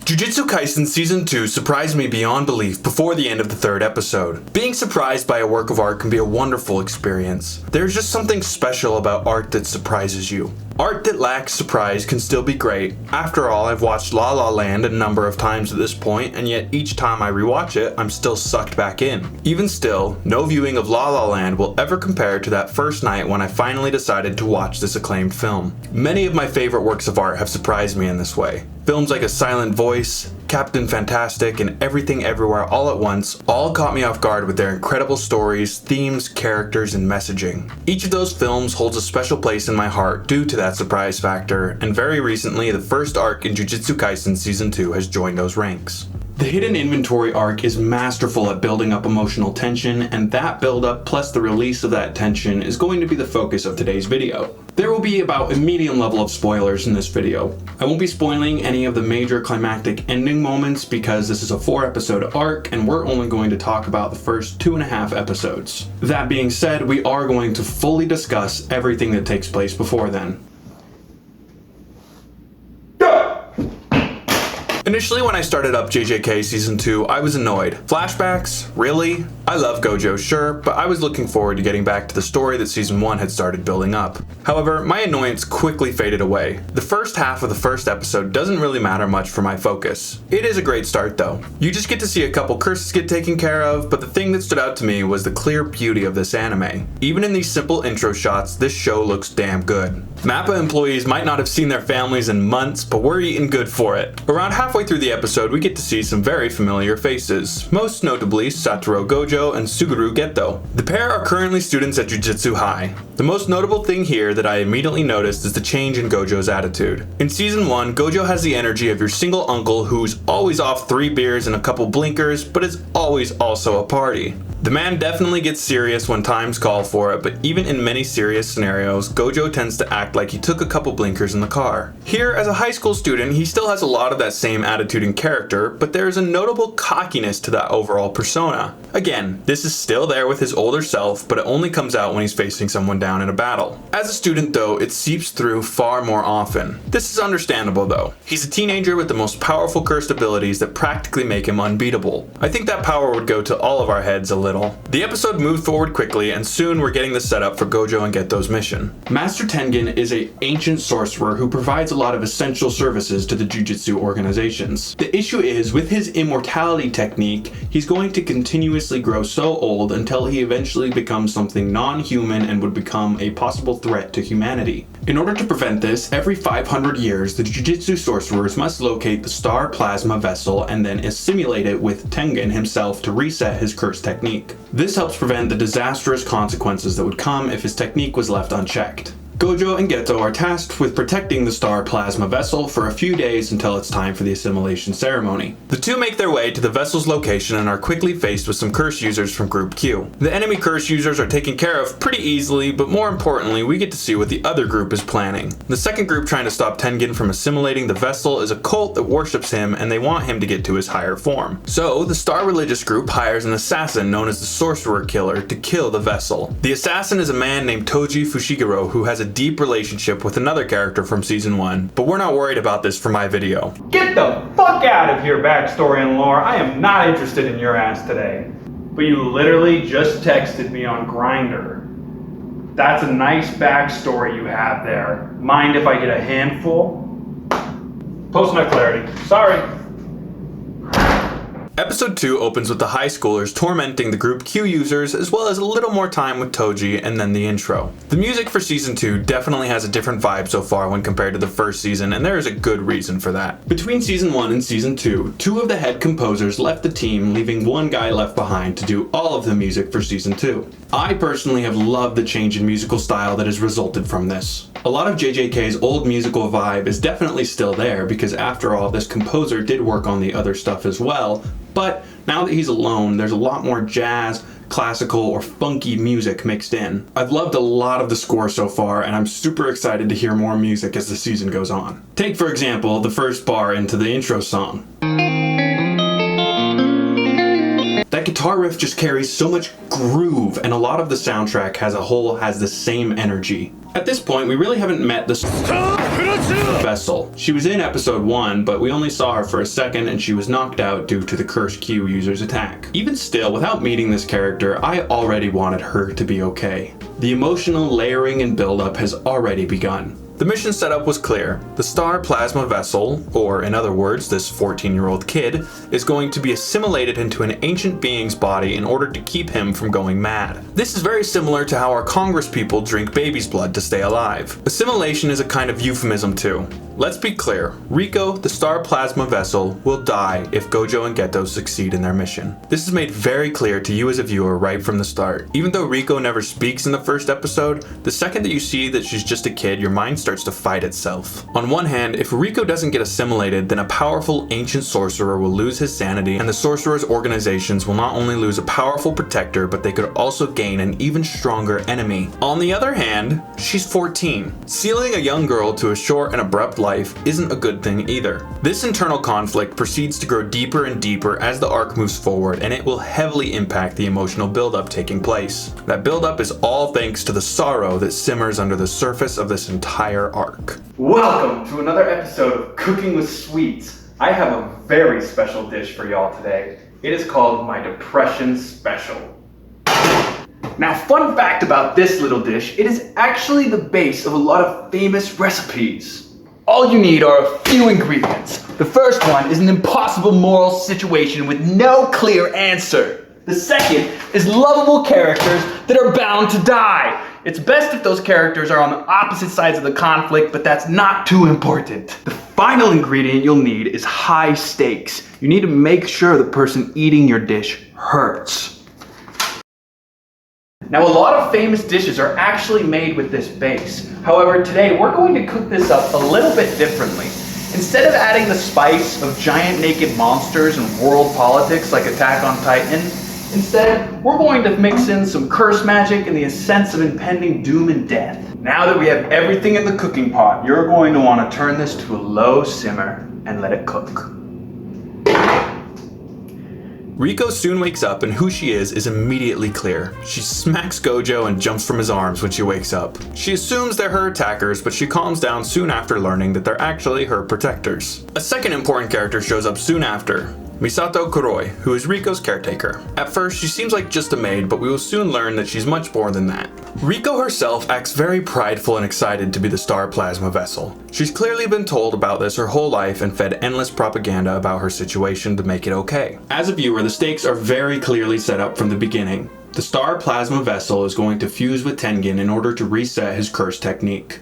Jujutsu Kaisen Season 2 surprised me beyond belief before the end of the third episode. Being surprised by a work of art can be a wonderful experience. There's just something special about art that surprises you. Art that lacks surprise can still be great. After all, I've watched La La Land a number of times at this point, and yet each time I rewatch it, I'm still sucked back in. Even still, no viewing of La La Land will ever compare to that first night when I finally decided to watch this acclaimed film. Many of my favorite works of art have surprised me in this way. Films like A Silent Voice, Captain Fantastic, and Everything Everywhere All at Once all caught me off guard with their incredible stories, themes, characters, and messaging. Each of those films holds a special place in my heart due to that surprise factor, and very recently the first arc in Jujutsu Kaisen Season 2 has joined those ranks. The Hidden Inventory arc is masterful at building up emotional tension, and that build-up plus the release of that tension is going to be the focus of today's video. There will be about a medium level of spoilers in this video. I won't be spoiling any of the major climactic ending moments because this is a 4-episode arc and we're only going to talk about the first 2.5 episodes. That being said, we are going to fully discuss everything that takes place before then. Initially, when I started up JJK Season 2, I was annoyed. Flashbacks? Really? I love Gojo, sure, but I was looking forward to getting back to the story that Season 1 had started building up. However, my annoyance quickly faded away. The first half of the first episode doesn't really matter much for my focus. It is a great start though. You just get to see a couple curses get taken care of, but the thing that stood out to me was the clear beauty of this anime. Even in these simple intro shots, this show looks damn good. MAPPA employees might not have seen their families in months, but we're eating good for it. Around halfway through the episode, we get to see some very familiar faces, most notably Satoru Gojo and Suguru Geto. The pair are currently students at Jujutsu High. The most notable thing here that I immediately noticed is the change in Gojo's attitude. In Season 1, Gojo has the energy of your single uncle who's always off 3 beers and a couple blinkers, but is always also a party. The man definitely gets serious when times call for it, but even in many serious scenarios, Gojo tends to act like he took a couple blinkers in the car. Here, as a high school student, he still has a lot of that same attitude and character, but there is a notable cockiness to that overall persona. Again, this is still there with his older self, but it only comes out when he's facing someone down in a battle. As a student though, it seeps through far more often. This is understandable though. He's a teenager with the most powerful cursed abilities that practically make him unbeatable. I think that power would go to all of our heads a little. The episode moved forward quickly, and soon we're getting the setup for Gojo and Geto's mission. Master Tengen is an ancient sorcerer who provides a lot of essential services to the Jujutsu organizations. The issue is, with his immortality technique, he's going to continuously grow so old until he eventually becomes something non-human and would become a possible threat to humanity. In order to prevent this, every 500 years, the Jujutsu sorcerers must locate the star plasma vessel and then assimilate it with Tengen himself to reset his curse technique. This helps prevent the disastrous consequences that would come if his technique was left unchecked. Gojo and Geto are tasked with protecting the star plasma vessel for a few days until it's time for the assimilation ceremony. The two make their way to the vessel's location and are quickly faced with some curse users from Group Q. The enemy curse users are taken care of pretty easily, but more importantly, we get to see what the other group is planning. The second group trying to stop Tengen from assimilating the vessel is a cult that worships him, and they want him to get to his higher form. So, the star religious group hires an assassin known as the Sorcerer Killer to kill the vessel. The assassin is a man named Toji Fushiguro who has a deep relationship with another character from Season 1, but we're not worried about this for my video. Get the fuck out of here, backstory and lore. I am not interested in your ass today. But you literally just texted me on Grindr. That's a nice backstory you have there. Mind if I get a handful? Post my clarity. Sorry. Episode 2 opens with the high schoolers tormenting the Group Q users, as well as a little more time with Toji and then the intro. The music for Season 2 definitely has a different vibe so far when compared to the first season, and there is a good reason for that. Between Season 1 and Season 2, 2 of the head composers left the team, leaving one guy left behind to do all of the music for Season 2. I personally have loved the change in musical style that has resulted from this. A lot of JJK's old musical vibe is definitely still there because after all, this composer did work on the other stuff as well, but now that he's alone, there's a lot more jazz, classical, or funky music mixed in. I've loved a lot of the score so far, and I'm super excited to hear more music as the season goes on. Take, for example, the first bar into the intro song. That guitar riff just carries so much groove, and a lot of the soundtrack as a whole has the same energy. At this point, we really haven't met the Vessel. She was in episode 1, but we only saw her for a second and she was knocked out due to the Curse Q user's attack. Even still, without meeting this character, I already wanted her to be okay. The emotional layering and build-up has already begun. The mission setup was clear. The Star Plasma Vessel, or in other words, this 14-year-old kid, is going to be assimilated into an ancient being's body in order to keep him from going mad. This is very similar to how our Congress people drink baby's blood to stay alive. Assimilation is a kind of euphemism too. Let's be clear, Rico, the Star Plasma Vessel, will die if Gojo and Geto succeed in their mission. This is made very clear to you as a viewer right from the start. Even though Rico never speaks in the first episode, the second that you see that she's just a kid, your mind starts to fight itself. On one hand, if Rico doesn't get assimilated, then a powerful ancient sorcerer will lose his sanity, and the sorcerer's organizations will not only lose a powerful protector, but they could also gain an even stronger enemy. On the other hand, she's 14. Sealing a young girl to a short and abrupt life isn't a good thing either. This internal conflict proceeds to grow deeper and deeper as the arc moves forward, and it will heavily impact the emotional buildup taking place. That buildup is all thanks to the sorrow that simmers under the surface of this entire arc. Welcome to another episode of Cooking with Sweets. I have a very special dish for y'all today. It is called my Depression Special. Now, fun fact about this little dish, it is actually the base of a lot of famous recipes. All you need are a few ingredients. The first one is an impossible moral situation with no clear answer. The second is lovable characters that are bound to die. It's best if those characters are on the opposite sides of the conflict, but that's not too important. The final ingredient you'll need is high stakes. You need to make sure the person eating your dish hurts. Now, a lot of famous dishes are actually made with this base. However, today we're going to cook this up a little bit differently. Instead of adding the spice of giant naked monsters and world politics like Attack on Titan, instead, we're going to mix in some curse magic and the sense of impending doom and death. Now that we have everything in the cooking pot, you're going to want to turn this to a low simmer and let it cook. Rico soon wakes up and who she is immediately clear. She smacks Gojo and jumps from his arms when she wakes up. She assumes they're her attackers, but she calms down soon after learning that they're actually her protectors. A second important character shows up soon after. Misato Kuroi, who is Rico's caretaker. At first, she seems like just a maid, but we will soon learn that she's much more than that. Rico herself acts very prideful and excited to be the Star Plasma Vessel. She's clearly been told about this her whole life and fed endless propaganda about her situation to make it okay. As a viewer, the stakes are very clearly set up from the beginning. The Star Plasma Vessel is going to fuse with Tengen in order to reset his curse technique.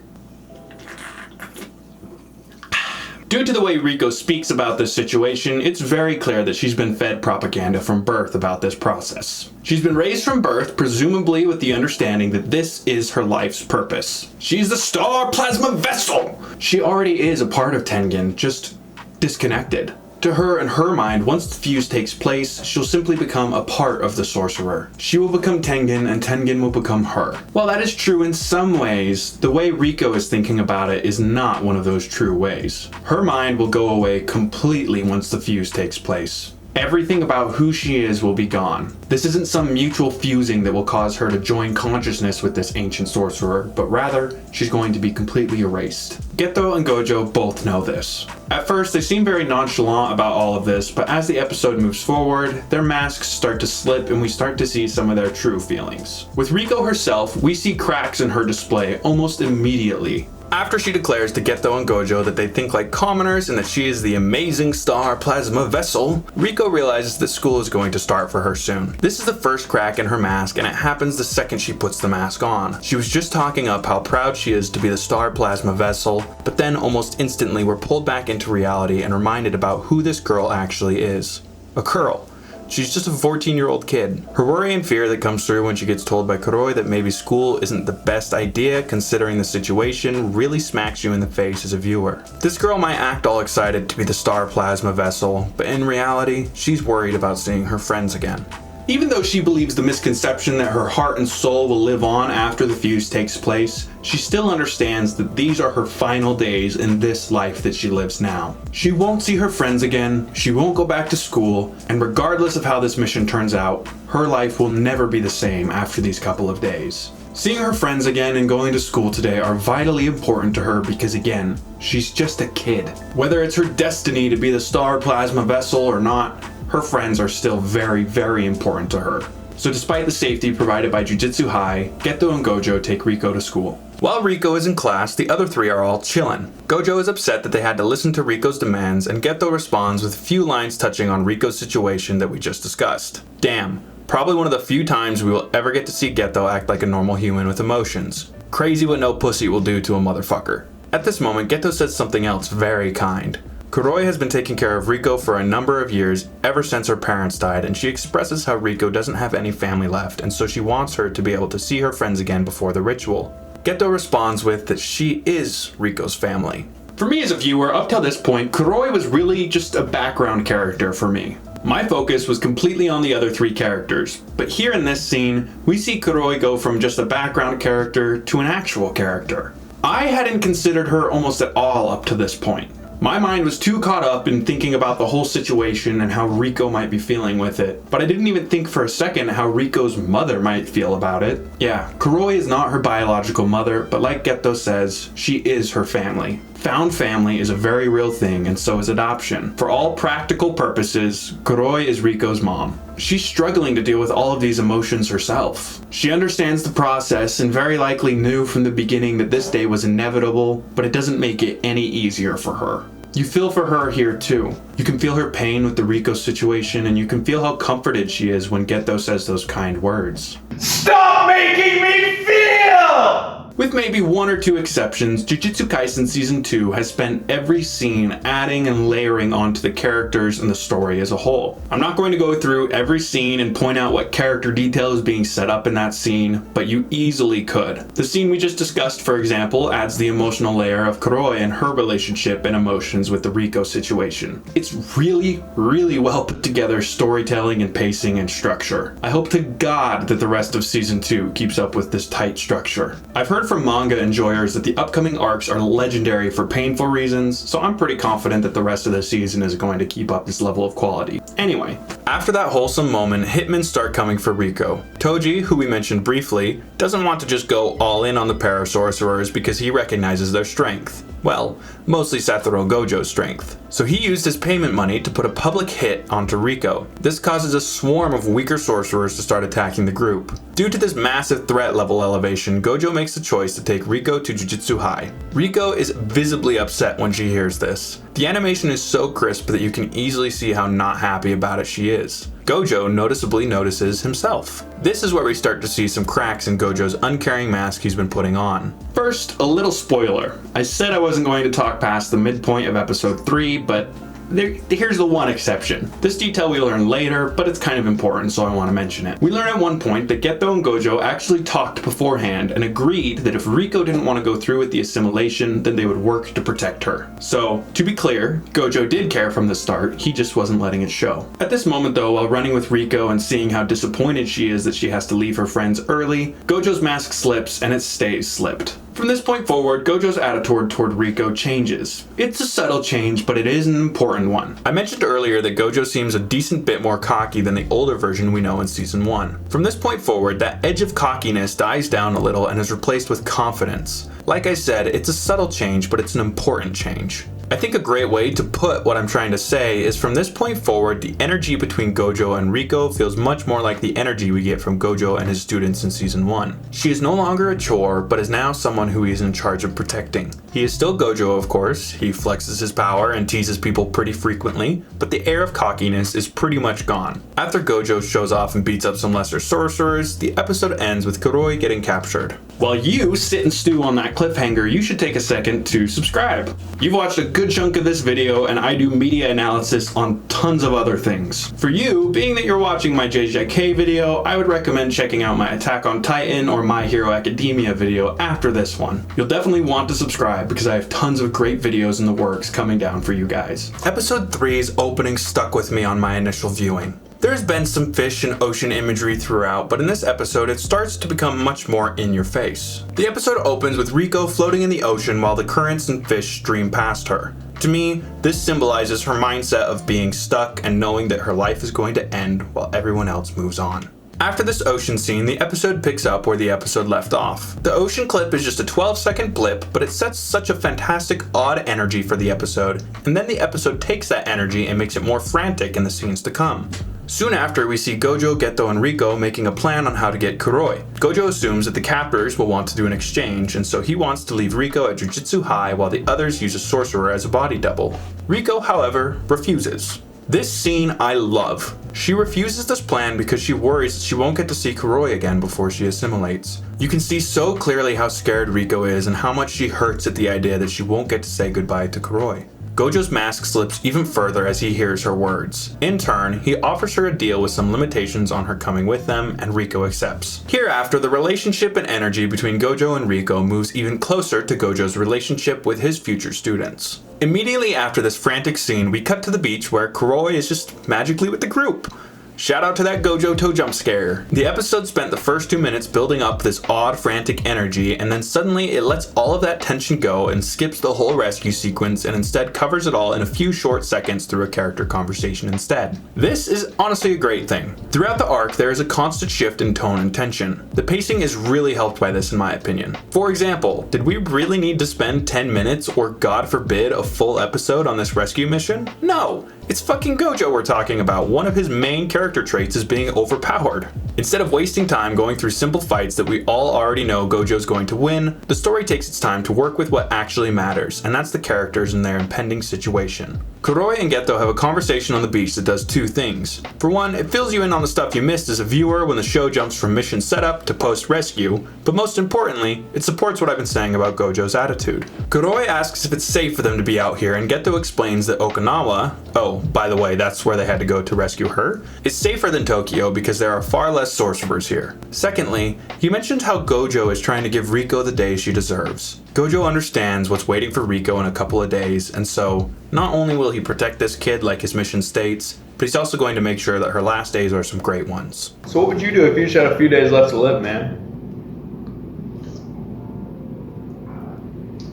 Due to the way Rico speaks about this situation, it's very clear that she's been fed propaganda from birth about this process. She's been raised from birth, presumably with the understanding that this is her life's purpose. She's the Star Plasma Vessel! She already is a part of Tengen, just disconnected. To her, in her mind, once the fuse takes place, she'll simply become a part of the sorcerer. She will become Tengen, and Tengen will become her. While that is true in some ways, the way Rico is thinking about it is not one of those true ways. Her mind will go away completely once the fuse takes place. Everything about who she is will be gone. This isn't some mutual fusing that will cause her to join consciousness with this ancient sorcerer, but rather, she's going to be completely erased. Geto and Gojo both know this. At first, they seem very nonchalant about all of this, but as the episode moves forward, their masks start to slip and we start to see some of their true feelings. With Rico herself, we see cracks in her display almost immediately. After she declares to Geto and Gojo that they think like commoners and that she is the amazing Star Plasma Vessel, Rico realizes that school is going to start for her soon. This is the first crack in her mask, and it happens the second she puts the mask on. She was just talking up how proud she is to be the Star Plasma Vessel, but then almost instantly we're pulled back into reality and reminded about who this girl actually is. A girl. She's just a 14-year-old kid. Her worry and fear that comes through when she gets told by Kuroi that maybe school isn't the best idea considering the situation really smacks you in the face as a viewer. This girl might act all excited to be the Star Plasma Vessel, but in reality, she's worried about seeing her friends again. Even though she believes the misconception that her heart and soul will live on after the fuse takes place, she still understands that these are her final days in this life that she lives now. She won't see her friends again, she won't go back to school, and regardless of how this mission turns out, her life will never be the same after these couple of days. Seeing her friends again and going to school today are vitally important to her because, again, she's just a kid. Whether it's her destiny to be the star plasma vessel or not, her friends are still very, very important to her. So despite the safety provided by Jujutsu High, Geto and Gojo take Riko to school. While Riko is in class, the other three are all chillin'. Gojo is upset that they had to listen to Riko's demands, and Geto responds with a few lines touching on Riko's situation that we just discussed. Damn. Probably one of the few times we will ever get to see Geto act like a normal human with emotions. Crazy what no pussy will do to a motherfucker. At this moment, Geto says something else very kind. Kuroi has been taking care of Riko for a number of years, ever since her parents died, and she expresses how Riko doesn't have any family left, and so she wants her to be able to see her friends again before the ritual. Geto responds with that she is Riko's family. For me as a viewer, up till this point, Kuroi was really just a background character for me. My focus was completely on the other three characters, but here in this scene, we see Kuroi go from just a background character to an actual character. I hadn't considered her almost at all up to this point. My mind was too caught up in thinking about the whole situation and how Riko might be feeling with it, but I didn't even think for a second how Riko's mother might feel about it. Yeah, Kuroi is not her biological mother, but like Geto says, she is her family. Found family is a very real thing, and so is adoption. For all practical purposes, Kuroi is Riko's mom. She's struggling to deal with all of these emotions herself. She understands the process and very likely knew from the beginning that this day was inevitable, but it doesn't make it any easier for her. You feel for her here too. You can feel her pain with the Riko situation, and you can feel how comforted she is when Geto says those kind words. Stop making me feel! With maybe one or two exceptions, Jujutsu Kaisen Season 2 has spent every scene adding and layering onto the characters and the story as a whole. I'm not going to go through every scene and point out what character detail is being set up in that scene, but you easily could. The scene we just discussed, for example, adds the emotional layer of Kuroi and her relationship and emotions with the Riko situation. It's really, really well put together storytelling and pacing and structure. I hope to God that the rest of Season 2 keeps up with this tight structure. I've heard from manga enjoyers that the upcoming arcs are legendary for painful reasons, so I'm pretty confident that the rest of the season is going to keep up this level of quality. Anyway, after that wholesome moment, hitmen start coming for Riko. Toji, who we mentioned briefly, doesn't want to just go all in on the parasorcerers because he recognizes their strength. Well, mostly Satoru Gojo's strength. So he used his payment money to put a public hit onto Riko. This causes a swarm of weaker sorcerers to start attacking the group. Due to this massive threat level elevation, Gojo makes the choice to take Riko to Jujutsu High. Riko is visibly upset when she hears this. The animation is so crisp that you can easily see how not happy about it she is. Gojo noticeably notices himself. This is where we start to see some cracks in Gojo's uncaring mask he's been putting on. First, a little spoiler. I said I wasn't going to talk past the midpoint of episode 3, but here's the one exception. This detail we learn later, but it's kind of important, so I want to mention it. We learn at one point that Geto and Gojo actually talked beforehand and agreed that if Riko didn't want to go through with the assimilation, then they would work to protect her. So, to be clear, Gojo did care from the start, he just wasn't letting it show. At this moment though, while running with Riko and seeing how disappointed she is that she has to leave her friends early, Gojo's mask slips and it stays slipped. From this point forward, Gojo's attitude toward Riko changes. It's a subtle change, but it is an important one. I mentioned earlier that Gojo seems a decent bit more cocky than the older version we know in Season 1. From this point forward, that edge of cockiness dies down a little and is replaced with confidence. Like I said, it's a subtle change, but it's an important change. I think a great way to put what I'm trying to say is from this point forward, the energy between Gojo and Riko feels much more like the energy we get from Gojo and his students in Season 1. She is no longer a chore, but is now someone who he is in charge of protecting. He is still Gojo, of course, he flexes his power and teases people pretty frequently, but the air of cockiness is pretty much gone. After Gojo shows off and beats up some lesser sorcerers, the episode ends with Kuroi getting captured. While you sit and stew on that cliffhanger, you should take a second to subscribe. You've watched a good chunk of this video, and I do media analysis on tons of other things. For you, being that you're watching my JJK video, I would recommend checking out my Attack on Titan or My Hero Academia video after this one. You'll definitely want to subscribe because I have tons of great videos in the works coming down for you guys. Episode 3's opening stuck with me on my initial viewing. There's been some fish and ocean imagery throughout, but in this episode it starts to become much more in your face. The episode opens with Riko floating in the ocean while the currents and fish stream past her. To me, this symbolizes her mindset of being stuck and knowing that her life is going to end while everyone else moves on. After this ocean scene, the episode picks up where the episode left off. The ocean clip is just a 12-second blip, but it sets such a fantastic, odd energy for the episode, and then the episode takes that energy and makes it more frantic in the scenes to come. Soon after, we see Gojo, Geto, and Riko making a plan on how to get Kuroi. Gojo assumes that the captors will want to do an exchange, and so he wants to leave Riko at Jujutsu High while the others use a sorcerer as a body double. Riko, however, refuses. This scene I love. She refuses this plan because she worries that she won't get to see Kuroi again before she assimilates. You can see so clearly how scared Riko is and how much she hurts at the idea that she won't get to say goodbye to Kuroi. Gojo's mask slips even further as he hears her words. In turn, he offers her a deal with some limitations on her coming with them, and Riko accepts. Hereafter, the relationship and energy between Gojo and Riko moves even closer to Gojo's relationship with his future students. Immediately after this frantic scene, we cut to the beach where Kuroi is just magically with the group. Shout out to that Gojo toe jump scare. The episode spent the first 2 minutes building up this odd, frantic energy, and then suddenly it lets all of that tension go and skips the whole rescue sequence and instead covers it all in a few short seconds through a character conversation instead. This is honestly a great thing. Throughout the arc, there is a constant shift in tone and tension. The pacing is really helped by this in my opinion. For example, did we really need to spend 10 minutes or God forbid a full episode on this rescue mission? No! It's fucking Gojo we're talking about. One of his main character traits is being overpowered. Instead of wasting time going through simple fights that we all already know Gojo's going to win, the story takes its time to work with what actually matters, and that's the characters and their impending situation. Kuroi and Geto have a conversation on the beach that does two things. For one, it fills you in on the stuff you missed as a viewer when the show jumps from mission setup to post-rescue, but most importantly, it supports what I've been saying about Gojo's attitude. Kuroi asks if it's safe for them to be out here, and Geto explains that Okinawa, oh, by the way, that's where they had to go to rescue her, is safer than Tokyo because there are far less sorcerers here. Secondly, he mentioned how Gojo is trying to give Riko the day she deserves. Gojo understands what's waiting for Riko in a couple of days, and so not only will he protect this kid like his mission states, but he's also going to make sure that her last days are some great ones. So what would you do if you just had a few days left to live, man?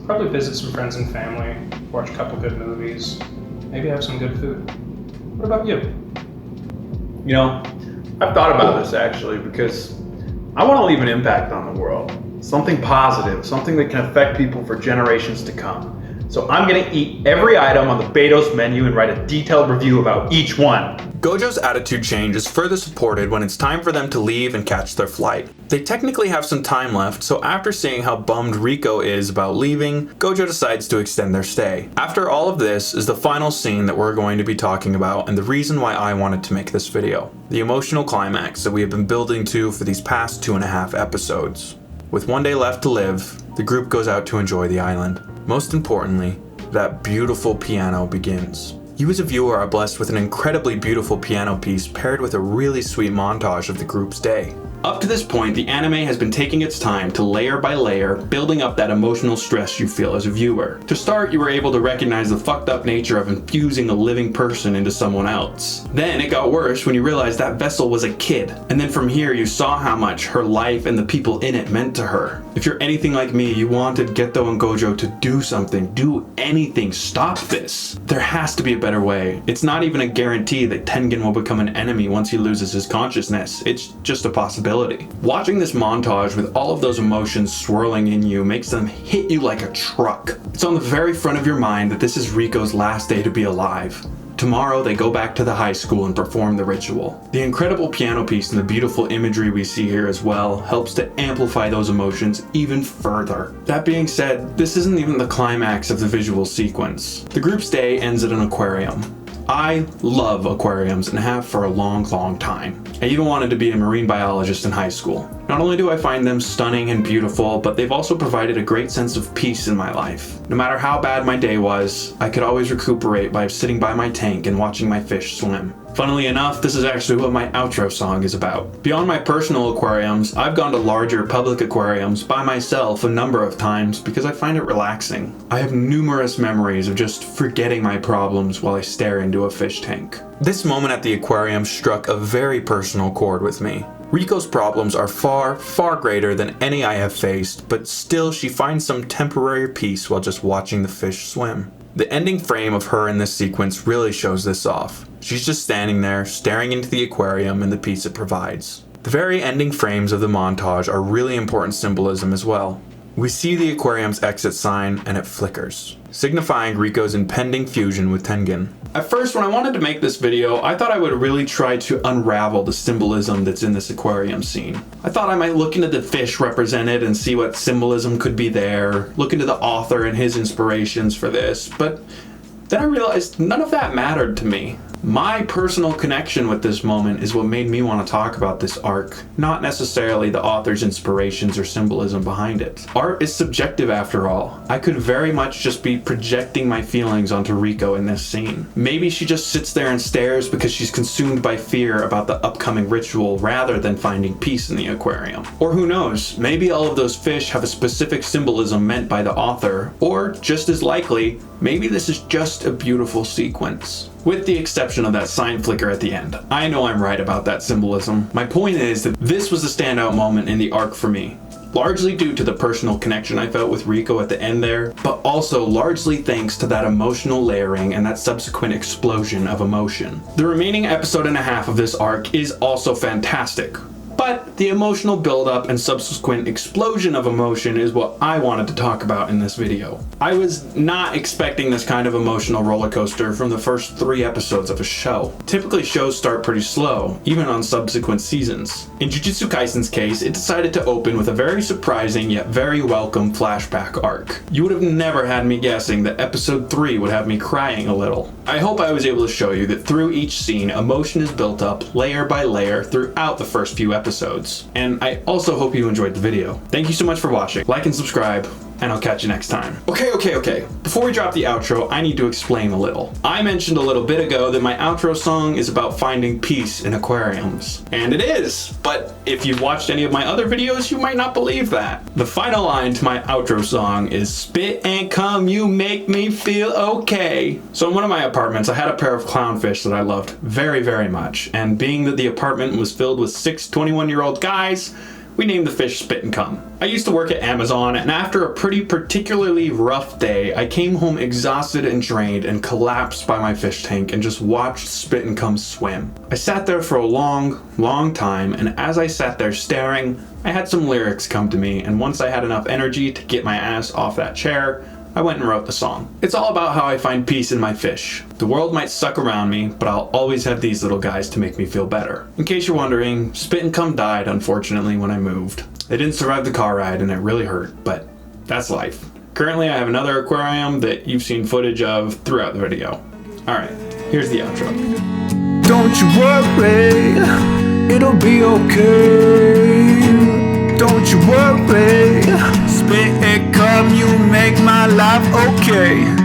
Probably visit some friends and family, watch a couple good movies, maybe have some good food. What about you? You know, I've thought about this actually because I want to leave an impact on the world. Something positive, something that can affect people for generations to come. So I'm gonna eat every item on the Beto's menu and write a detailed review about each one. Gojo's attitude change is further supported when it's time for them to leave and catch their flight. They technically have some time left, so after seeing how bummed Riko is about leaving, Gojo decides to extend their stay. After all of this is the final scene that we're going to be talking about and the reason why I wanted to make this video. The emotional climax that we have been building to for these past 2.5 episodes. With 1 day left to live, the group goes out to enjoy the island. Most importantly, that beautiful piano begins. You as a viewer are blessed with an incredibly beautiful piano piece paired with a really sweet montage of the group's day. Up to this point, the anime has been taking its time to layer by layer, building up that emotional stress you feel as a viewer. To start, you were able to recognize the fucked up nature of infusing a living person into someone else. Then it got worse when you realized that vessel was a kid. And then from here, you saw how much her life and the people in it meant to her. If you're anything like me, you wanted Geto and Gojo to do something, do anything, stop this. There has to be a better way. It's not even a guarantee that Tengen will become an enemy once he loses his consciousness. It's just a possibility. Watching this montage with all of those emotions swirling in you makes them hit you like a truck. It's on the very front of your mind that this is Riko's last day to be alive. Tomorrow they go back to the high school and perform the ritual. The incredible piano piece and the beautiful imagery we see here as well helps to amplify those emotions even further. That being said, this isn't even the climax of the visual sequence. The group's day ends at an aquarium. I love aquariums and have for a long time. I even wanted to be a marine biologist in high school. Not only do I find them stunning and beautiful, but they've also provided a great sense of peace in my life. No matter how bad my day was, I could always recuperate by sitting by my tank and watching my fish swim. Funnily enough, this is actually what my outro song is about. Beyond my personal aquariums, I've gone to larger public aquariums by myself a number of times because I find it relaxing. I have numerous memories of just forgetting my problems while I stare into a fish tank. This moment at the aquarium struck a very personal chord with me. Riko's problems are far, far greater than any I have faced, but still she finds some temporary peace while just watching the fish swim. The ending frame of her in this sequence really shows this off. She's just standing there, staring into the aquarium and the peace it provides. The very ending frames of the montage are really important symbolism as well. We see the aquarium's exit sign and it flickers, signifying Riko's impending fusion with Tengen. At first, when I wanted to make this video, I thought I would really try to unravel the symbolism that's in this aquarium scene. I thought I might look into the fish represented and see what symbolism could be there, look into the author and his inspirations for this, but then I realized none of that mattered to me. My personal connection with this moment is what made me want to talk about this arc, not necessarily the author's inspirations or symbolism behind it. Art is subjective after all. I could very much just be projecting my feelings onto Riko in this scene. Maybe she just sits there and stares because she's consumed by fear about the upcoming ritual rather than finding peace in the aquarium. Or who knows, maybe all of those fish have a specific symbolism meant by the author, or just as likely, maybe this is just a beautiful sequence. With the exception of that sign flicker at the end. I know I'm right about that symbolism. My point is that this was a standout moment in the arc for me. Largely due to the personal connection I felt with Riko at the end there, but also largely thanks to that emotional layering and that subsequent explosion of emotion. The remaining episode and a half of this arc is also fantastic. But the emotional buildup and subsequent explosion of emotion is what I wanted to talk about in this video. I was not expecting this kind of emotional roller coaster from the first 3 episodes of a show. Typically shows start pretty slow, even on subsequent seasons. In Jujutsu Kaisen's case, it decided to open with a very surprising yet very welcome flashback arc. You would have never had me guessing that episode 3 would have me crying a little. I hope I was able to show you that through each scene, emotion is built up layer by layer throughout the first few episodes. And I also hope you enjoyed the video. Thank you so much for watching. Like and subscribe, and I'll catch you next time. Okay. Before we drop the outro, I need to explain a little. I mentioned a little bit ago that my outro song is about finding peace in aquariums. And it is, but if you've watched any of my other videos, you might not believe that. The final line to my outro song is, "Spit and cum, you make me feel okay." So in one of my apartments, I had a pair of clownfish that I loved very, very much. And being that the apartment was filled with 6 21-year-old guys, we named the fish Spit and Cum. I used to work at Amazon, and after a pretty particularly rough day, I came home exhausted and drained and collapsed by my fish tank and just watched Spit and Cum swim. I sat there for a long, long time, and as I sat there staring, I had some lyrics come to me, and once I had enough energy to get my ass off that chair, I went and wrote the song. It's all about how I find peace in my fish. The world might suck around me, but I'll always have these little guys to make me feel better. In case you're wondering, Spit and Cum died, unfortunately, when I moved. They didn't survive the car ride, and it really hurt, but that's life. Currently, I have another aquarium that you've seen footage of throughout the video. Alright, here's the outro. Don't you worry, it'll be okay. Don't you worry, spit and cum, you make my life okay.